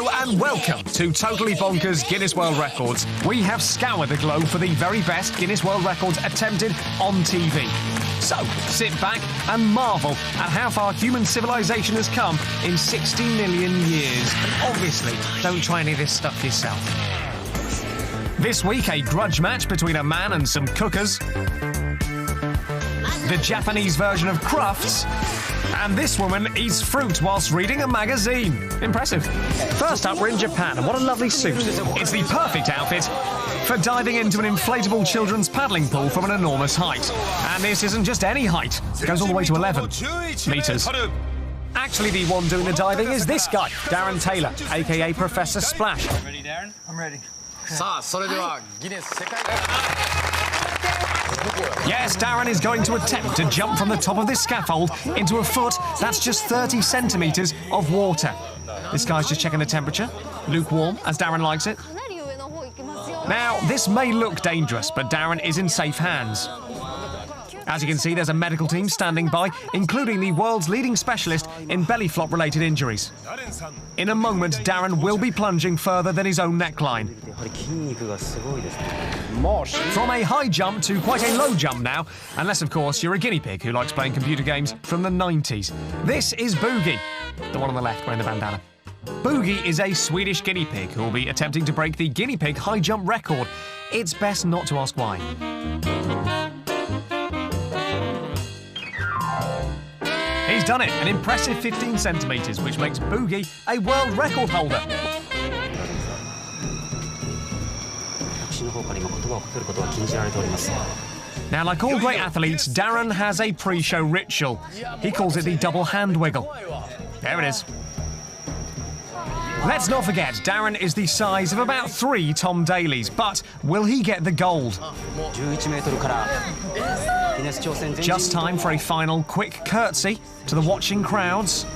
Hello and welcome to Totally Bonkers Guinness World Records. We have scoured the globe for the very best Guinness World Records attempted on TV. So, sit back and marvel at how far human civilization has come in 60 million years. And obviously, don't try any of this stuff yourself. This week, a grudge match between a man and some cookers. The Japanese version of Crufts. And this woman eats fruit whilst reading a magazine. Impressive. First up, we're in Japan, and what a lovely suit. It's the perfect outfit for diving into an inflatable children's paddling pool from an enormous height. And this isn't just any height. It goes all the way to 11 metres. Actually, the one doing the diving is this guy, Darren Taylor, a.k.a. Professor Splash. Ready, Darren? I'm ready. Yes, Darren is going to attempt to jump from the top of this scaffold into a foot that's just 30 centimetres of water. This guy's just checking the temperature. Lukewarm, as Darren likes it. Now, this may look dangerous, but Darren is in safe hands. As you can see, there's a medical team standing by, including the world's leading specialist in belly flop-related injuries. In a moment, Darren will be plunging further than his own neckline. From a high jump to quite a low jump now, unless, of course, you're a guinea pig who likes playing computer games from the 90s. This is Boogie, the one on the left wearing the bandana. Boogie is a Swedish guinea pig who will be attempting to break the guinea pig high jump record. It's best not to ask why. He's done it, an impressive 15 centimetres, which makes Boogie a world record holder. Now, like all great athletes, Darren has a pre-show ritual. He calls it the double hand wiggle. There it is. Let's not forget, Darren is the size of about 3 Tom Daly's, but will he get the gold? Just time for a final quick curtsy to the watching crowds.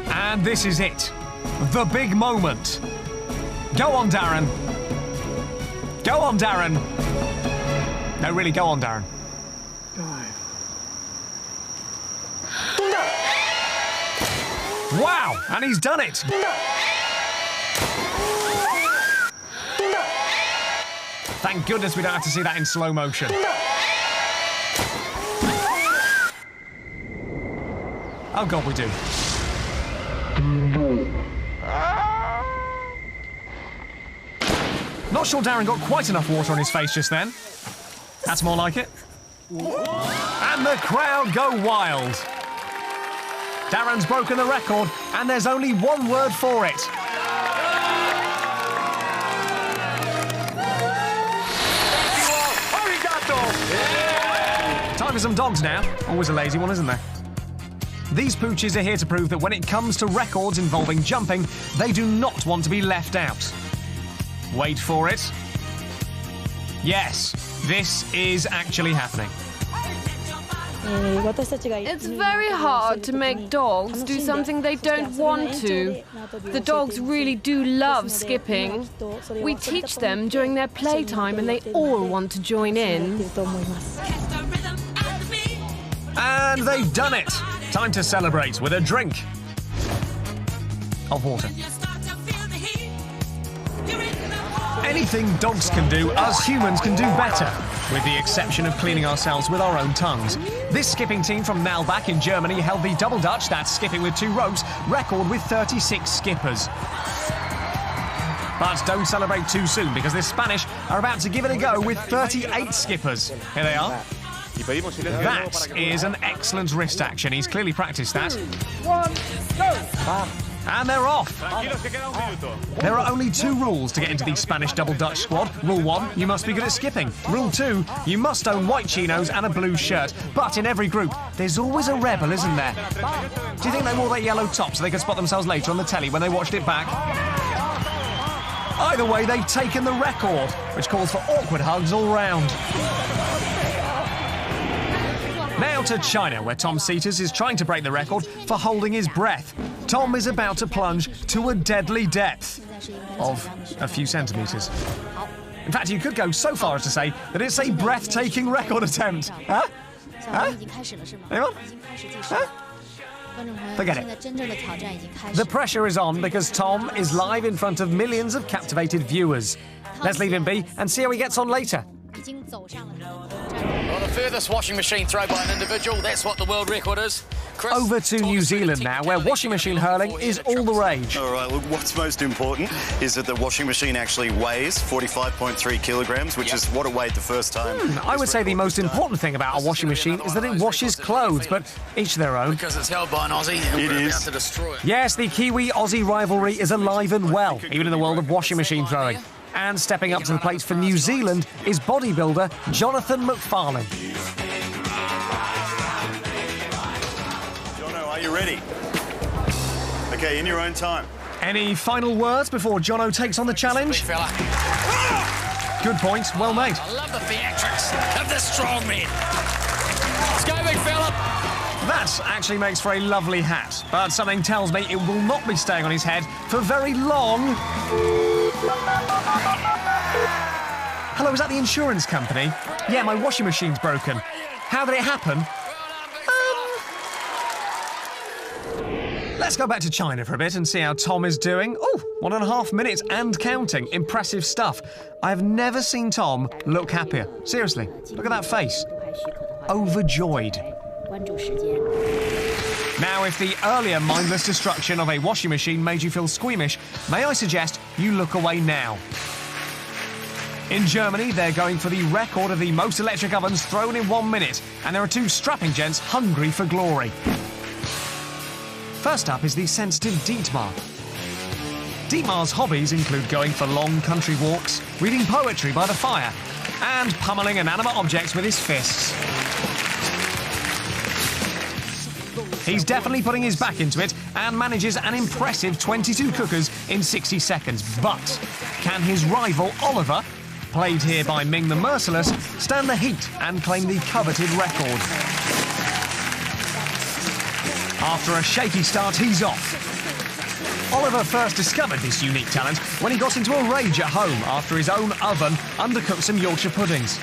And this is it. The big moment. Go on, Darren. Go on, Darren. No, really, go on, Darren. Wow, and he's done it. Thank goodness we don't have to see that in slow motion. Oh, God, we do. Not sure Darren got quite enough water on his face just then. That's more like it. And the crowd go wild. Darren's broken the record, and there's only one word for it. Time for some dogs now. Always a lazy one, isn't there? These pooches are here to prove that when it comes to records involving jumping, they do not want to be left out. Wait for it. Yes, this is actually happening. It's very hard to make dogs do something they don't want to. The dogs really do love skipping. We teach them during their playtime and they all want to join in. And they've done it. Time to celebrate with a drink of water. Anything dogs can do, us humans can do better, with the exception of cleaning ourselves with our own tongues. This skipping team from Nalbach in Germany held the double Dutch, that's skipping with 2 ropes, record with 36 skippers. But don't celebrate too soon, because the Spanish are about to give it a go with 38 skippers. Here they are. That is an excellent wrist action. He's clearly practiced that. 1, go! And they're off. There are only 2 rules to get into the Spanish double Dutch squad. Rule 1, you must be good at skipping. Rule 2, you must own white chinos and a blue shirt. But in every group, there's always a rebel, isn't there? Do you think they wore that yellow top so they could spot themselves later on the telly when they watched it back? Either way, they've taken the record, which calls for awkward hugs all round. Now to China, where Tom Seeters is trying to break the record for holding his breath. Tom is about to plunge to a deadly depth of a few centimetres. In fact, you could go so far as to say that it's a breathtaking record attempt. Huh? Huh? Anyone? Huh? Forget it. The pressure is on because Tom is live in front of millions of captivated viewers. Let's leave him be and see how he gets on later. Well, the furthest washing machine throw by an individual, that's what the world record is. Chris, Over to New Zealand now, where washing machine hurling is all the rage. All right, well, what's most important is that the washing machine actually weighs 45.3 kilograms, which is what it weighed the first time. I would say the most important thing about a washing machine is that it washes clothes, but each their own. because it's held by an Aussie and It we're is. about to destroy it. Yes, the Kiwi-Aussie rivalry is alive and well, even in the world of washing machine throwing. And stepping up to the plate for New Zealand is bodybuilder Jonathan McFarlane. Jono, are you ready? Okay, in your own time. Any final words before Jono takes on the Big challenge? fella. Good point, well made. I love the theatrics of the strong men. Let's go, big fella. That actually makes for a lovely hat, but something tells me it will not be staying on his head for very long. Hello, is that the insurance company? Yeah, my washing machine's broken. How did it happen? Let's go back to China for a bit and see how Tom is doing. Oh, 1.5 minutes and counting. Impressive stuff. I've never seen Tom look happier. Seriously, look at that face. Overjoyed. Now, if the earlier mindless destruction of a washing machine made you feel squeamish, may I suggest you look away now. In Germany, they're going for the record of the most electric ovens thrown in 1 minute, and there are two strapping gents hungry for glory. First up is the sensitive Dietmar. Dietmar's hobbies include going for long country walks, reading poetry by the fire, and pummeling inanimate objects with his fists. He's definitely putting his back into it and manages an impressive 22 cookers in 60 seconds. But can his rival Oliver, played here by Ming the Merciless, stand the heat and claim the coveted record? After a shaky start, he's off. Oliver first discovered this unique talent when he got into a rage at home after his own oven undercooked some Yorkshire puddings.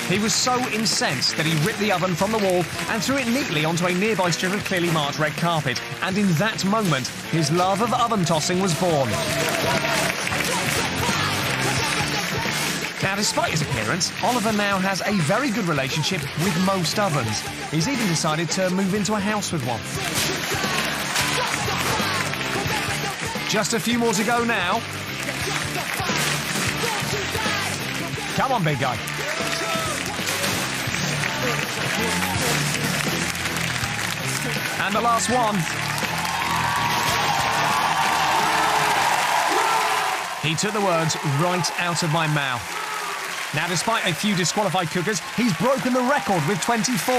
He was so incensed that he ripped the oven from the wall and threw it neatly onto a nearby strip of clearly marked red carpet. And in that moment, his love of oven tossing was born. Now, despite his appearance, Oliver now has a very good relationship with most ovens. He's even decided to move into a house with one. Just a few more to go now. Come on, big guy. And the last one. He took the words right out of my mouth. Now, despite a few disqualified cookers, he's broken the record with 24.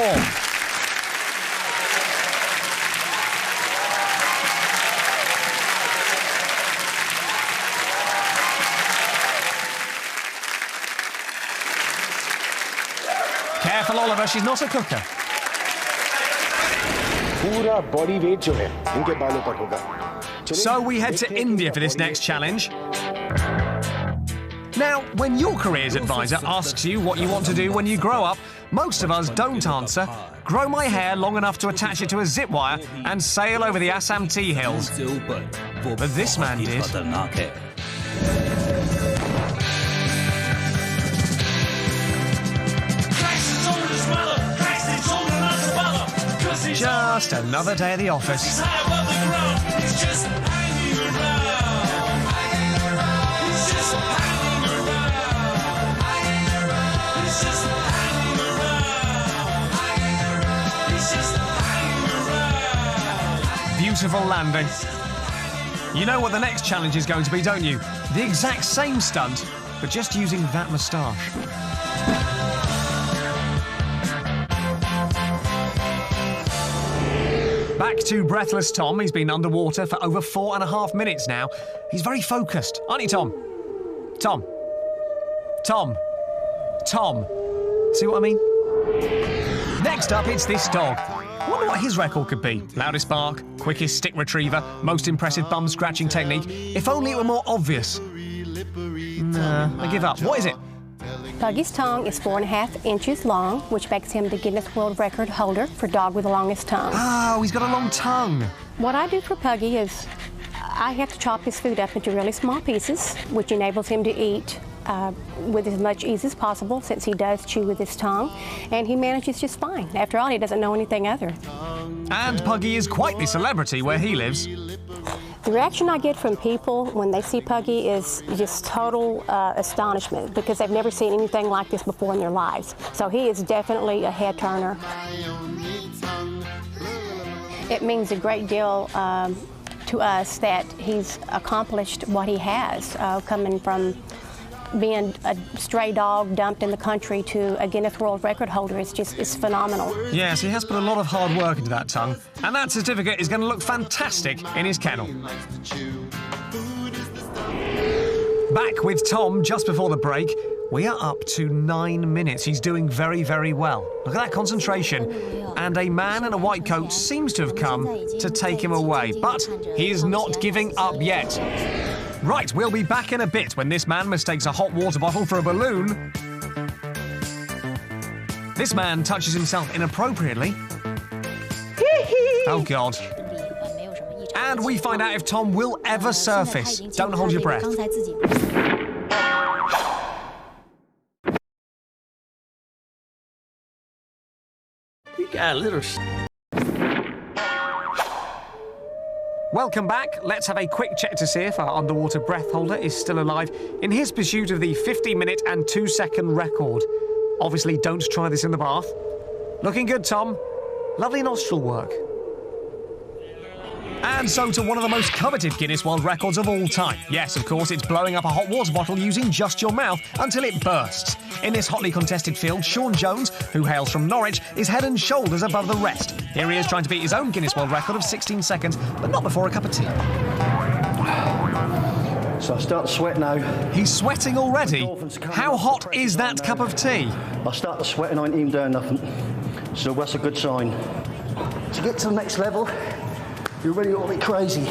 Careful, Oliver, she's not a cooker. पूरा body weight जो है इनके बालों पर होगा। So we head to India for this next challenge. Now, when your careers advisor asks you what you want to do when you grow up, most of us don't answer, grow my hair long enough to attach it to a zip wire and sail over the Assam tea hills. But this man did. Just another day at the office. Beautiful landing. You know what the next challenge is going to be, don't you? The exact same stunt, but just using that moustache. Back to breathless Tom. He's been underwater for over 4.5 minutes now. He's very focused, aren't you, Tom? Tom. Tom. Tom. See what I mean? Next up, it's this dog. I wonder what his record could be. Loudest bark, quickest stick retriever, most impressive bum scratching technique. If only it were more obvious. Nah, I give up. What is it? Puggy's tongue is 4.5 inches long, which makes him the Guinness World Record holder for dog with the longest tongue. Oh, he's got a long tongue. What I do for Puggy is I have to chop his food up into really small pieces, which enables him to eat with as much ease as possible, since he does chew with his tongue, and he manages just fine. After all, he doesn't know anything other. And Puggy is quite the celebrity where he lives. The reaction I get from people when they see Puggy is just total astonishment, because they've never seen anything like this before in their lives. So he is definitely a head turner. It means a great deal to us that he's accomplished what he has, coming from being a stray dog dumped in the country to a Guinness World Record holder. It's phenomenal. Yes, he has put a lot of hard work into that tongue, and that certificate is going to look fantastic in his kennel. Back with Tom just before the break. We are up to 9 minutes. He's doing very, very well. Look at that concentration. And a man in a white coat seems to have come to take him away, but he is not giving up yet. Right, we'll be back in a bit when this man mistakes a hot water bottle for a balloon. This man touches himself inappropriately. Oh, God. And we find out if Tom will ever surface. Don't hold your breath. You got a little... Welcome back. Let's have a quick check to see if our underwater breath holder is still alive in his pursuit of the 50-minute and 2-second record. Obviously, don't try this in the bath. Looking good, Tom. Lovely nostril work. And so to one of the most coveted Guinness World Records of all time. Yes, of course, it's blowing up a hot water bottle using just your mouth until it bursts. In this hotly contested field, Sean Jones, who hails from Norwich, is head and shoulders above the rest. Here he is trying to beat his own Guinness World Record of 16 seconds, but not before a cup of tea. So I start to sweat now. He's sweating already? How hot is that cup of tea? I start to sweat and I ain't even doing nothing. So that's a good sign. To get to the next level, you really ought to be crazy.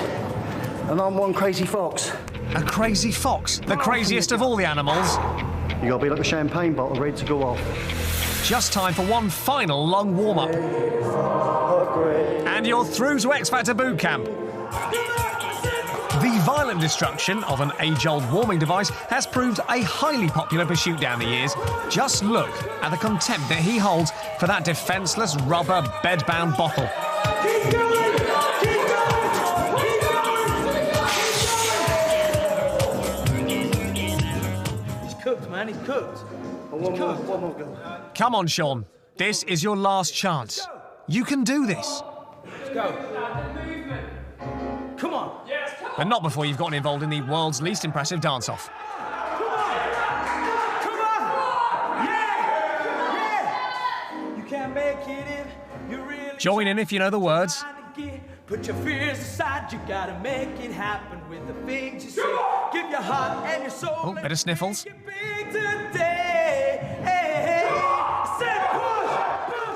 And I'm one crazy fox. A crazy fox? The craziest of all the animals? You gotta be like a champagne bottle ready to go off. Just time for one final long warm-up. And you're through to X Factor Boot Camp. The violent destruction of an age-old warming device has proved a highly popular pursuit down the years. Just look at the contempt that he holds for that defenceless rubber bed-bound bottle. Cooked, man, he's cooked. One more go. Come on, Sean. This is your last chance. You can do this. Let's go. Come on. Yes, come on. But not before you've gotten involved in the world's least impressive dance-off. Come on. Yeah. You can make it if you really Join in if you know the words. Put your fears aside, you gotta make it happen with the things you say. Give your heart and your soul. Oh, bit of sniffles.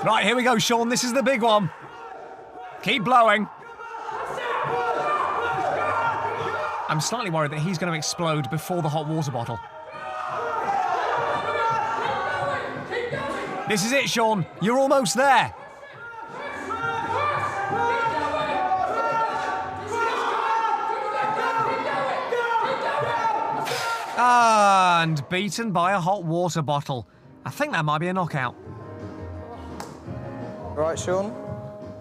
Right, here we go, Sean. This is the big one. Keep blowing. I'm slightly worried that he's going to explode before the hot water bottle. This is it, Sean. You're almost there. And beaten by a hot water bottle. I think that might be a knockout. Right, Sean?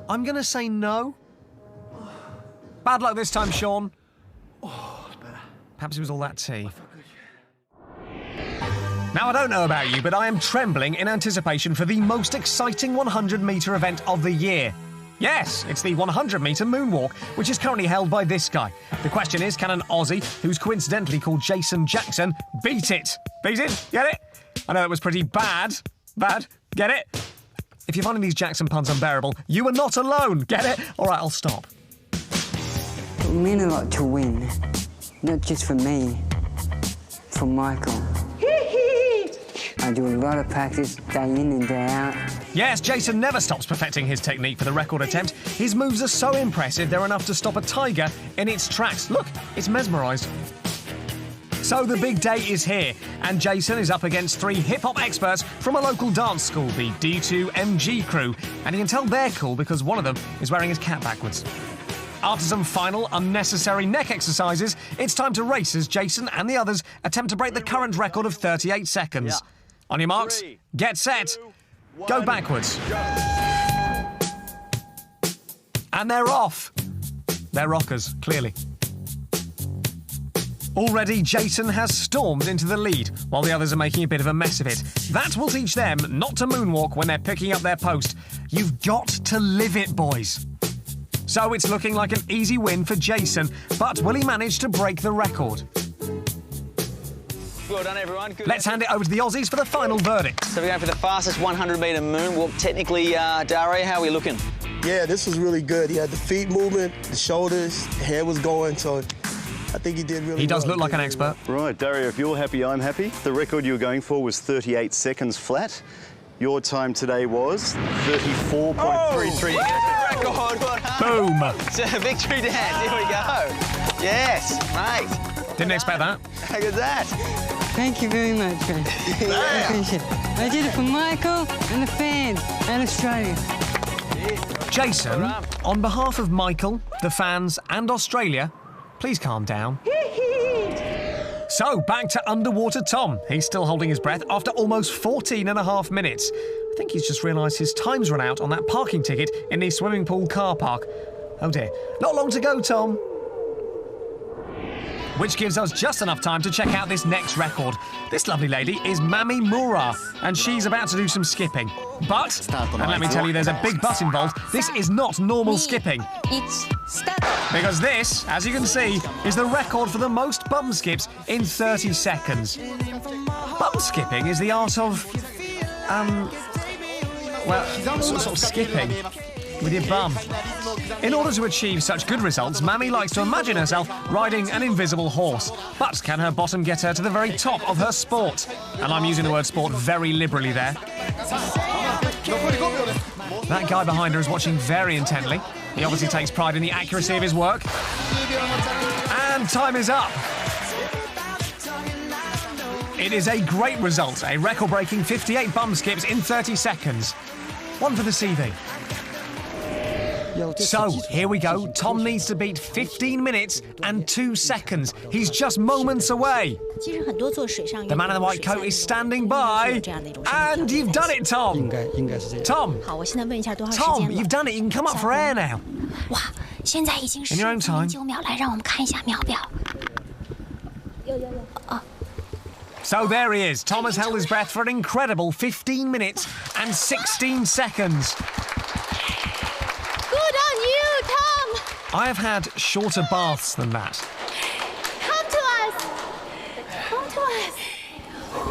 I'm going to say no. Bad luck this time, Sean. Perhaps it was all that tea. Now, I don't know about you, but I am trembling in anticipation for the most exciting 100-metre event of the year. Yes, it's the 100-metre moonwalk, which is currently held by this guy. The question is, can an Aussie, who's coincidentally called Jason Jackson, beat it? Beat it? Get it? I know it was pretty bad. Bad? Get it? If you're finding these Jackson puns unbearable, you are not alone. Get it? All right, I'll stop. Men are like to win, not just for me, for Michael. I do a lot of practice day in and day out. Yes, Jason never stops perfecting his technique for the record attempt. His moves are so impressive, they're enough to stop a tiger in its tracks. Look, it's mesmerised. So the big day is here, and Jason is up against 3 hip-hop experts from a local dance school, the D2MG crew, and you can tell they're cool because one of them is wearing his cap backwards. After some final unnecessary neck exercises, it's time to race as Jason and the others attempt to break the current record of 38 seconds. On your marks, get set, go backwards. And they're off. They're rockers, clearly. Already, Jason has stormed into the lead, while the others are making a bit of a mess of it. That will teach them not to moonwalk when they're picking up their post. You've got to live it, boys. So it's looking like an easy win for Jason, but will he manage to break the record? Well done, everyone. Good. Let's hand it over to the Aussies for the final verdict. So we're going for the fastest 100-metre moonwalk. Technically, Dario, how are we looking? Yeah, this was really good. He had the feet movement, the shoulders, the hair was going, so I think he did really well. He does look like an expert. Right, Dario, if you're happy, I'm happy. The record you were going for was 38 seconds flat. Your time today was 34.33. Record, boom! It's a victory dance, here we go. Yes, mate. Didn't expect that. How good's that? Thank you very much, man. I appreciate it. I did it for Michael and the fans and Australia. Jason, on behalf of Michael, the fans and Australia, please calm down. So, back to underwater Tom. He's still holding his breath after almost 14 and a half minutes. I think he's just realised his time's run out on that parking ticket in the swimming pool car park. Oh dear. Not long to go, Tom. Which gives us just enough time to check out this next record. This lovely lady is Mami Mura, and she's about to do some skipping. But, and let me tell you, there's a big but involved, this is not normal skipping. Because this, as you can see, is the record for the most bum skips in 30 seconds. Bum skipping is the art of, well, sort of skipping with your bum. In order to achieve such good results, Mami likes to imagine herself riding an invisible horse. But can her bottom get her to the very top of her sport? And I'm using the word sport very liberally there. That guy behind her is watching very intently. He obviously takes pride in the accuracy of his work. And time is up. It is a great result, a record-breaking 58 bum skips in 30 seconds. One for the CV. So, here we go. Tom needs to beat 15 minutes and 2 seconds. He's just moments away. The man in the white coat is standing by. And you've done it, Tom. Tom, you've done it. You can come up for air now. In your own time. So there he is. Tom has held his breath for an incredible 15 minutes and 16 seconds. Good on you, Tom! I have had shorter baths than that. Come to us! Come to us!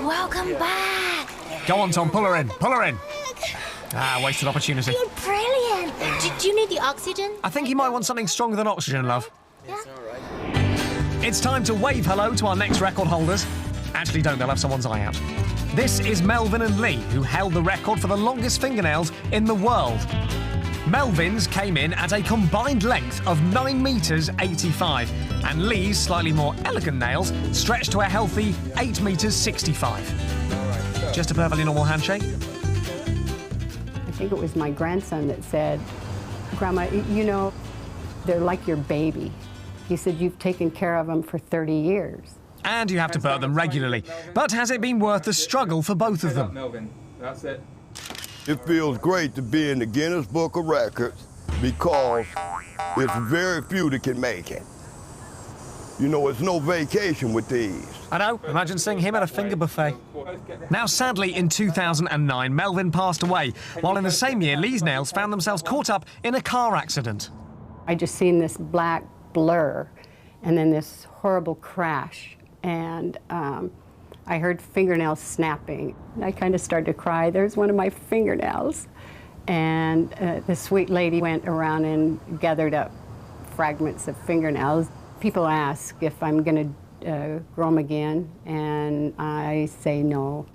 Welcome back! Go on, Tom, pull her in, pull her in. Ah, wasted opportunity. You're brilliant! Do you need the oxygen? I think you might want something stronger than oxygen, love. Yeah. It's time to wave hello to our next record holders. Actually, don't, they'll have someone's eye out. This is Melvin and Lee, who held the record for the longest fingernails in the world. Melvin's came in at a combined length of 9 metres 85, and Lee's slightly more elegant nails stretched to a healthy 8 metres 65. Just a perfectly normal handshake. I think it was my grandson that said, Grandma, you know, they're like your baby. He said, you've taken care of them for 30 years. And you have to burp them regularly. But has it been worth the struggle for both of them? Melvin, that's it. It feels great to be in the Guinness Book of Records because it's very few that can make it. You know, it's no vacation with these. I know. Imagine seeing him at a finger buffet. Now, sadly, in 2009, Melvin passed away, while in the same year, Lee's nails found themselves caught up in a car accident. I just seen this black blur and then this horrible crash. And I heard fingernails snapping. I kind of started to cry. There's one of my fingernails. And the sweet lady went around and gathered up fragments of fingernails. People ask if I'm going to grow them again, and I say no.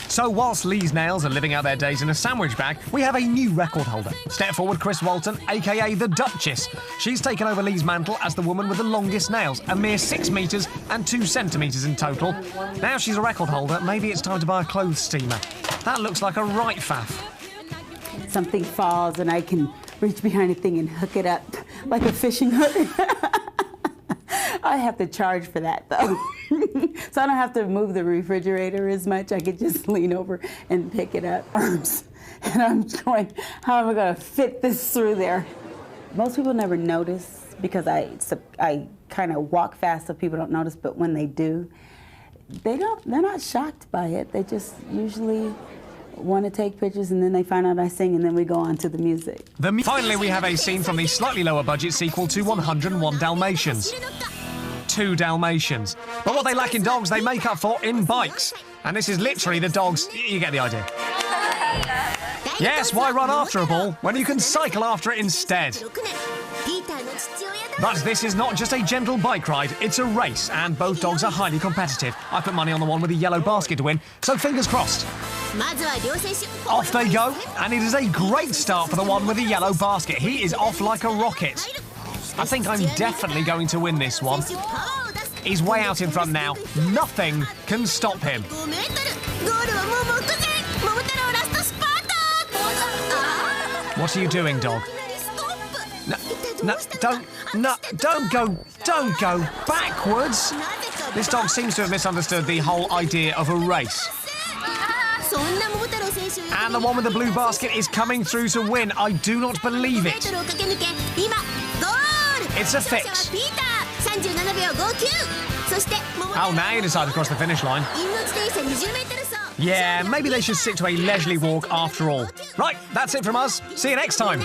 So whilst Lee's nails are living out their days in a sandwich bag, we have a new record holder. Step forward, Chris Walton, aka the Duchess. She's taken over Lee's mantle as the woman with the longest nails, a mere 6 metres and 2 centimetres in total. Now she's a record holder, maybe it's time to buy a clothes steamer. That looks like a right faff. Something falls and I can reach behind a thing and hook it up like a fishing hook. I have to charge for that, though. So I don't have to move the refrigerator as much. I could just lean over and pick it up. And I'm going, how am I going to fit this through there? Most people never notice because I kind of walk fast so people don't notice, but when they do, they're not shocked by it. They just usually want to take pictures, and then they find out I sing, and then we go on to the music. Finally, we have a scene from the slightly lower budget sequel to 101 Dalmatians. 2 Dalmatians. But what they lack in dogs, they make up for in bikes. And this is literally the dogs. You get the idea. Yes, why run after a ball when you can cycle after it instead? But this is not just a gentle bike ride, it's a race, and both dogs are highly competitive. I put money on the one with the yellow basket to win, so fingers crossed. Off they go, and it is a great start for the one with the yellow basket. He is off like a rocket. I think I'm definitely going to win this one. He's way out in front now. Nothing can stop him. What are you doing, dog? Don't go backwards. This dog seems to have misunderstood the whole idea of a race. And the one with the blue basket is coming through to win. I do not believe it. It's a fix. Oh, now you decide to cross the finish line. Yeah, maybe they should stick to a leisurely walk after all. Right, that's it from us. See you next time.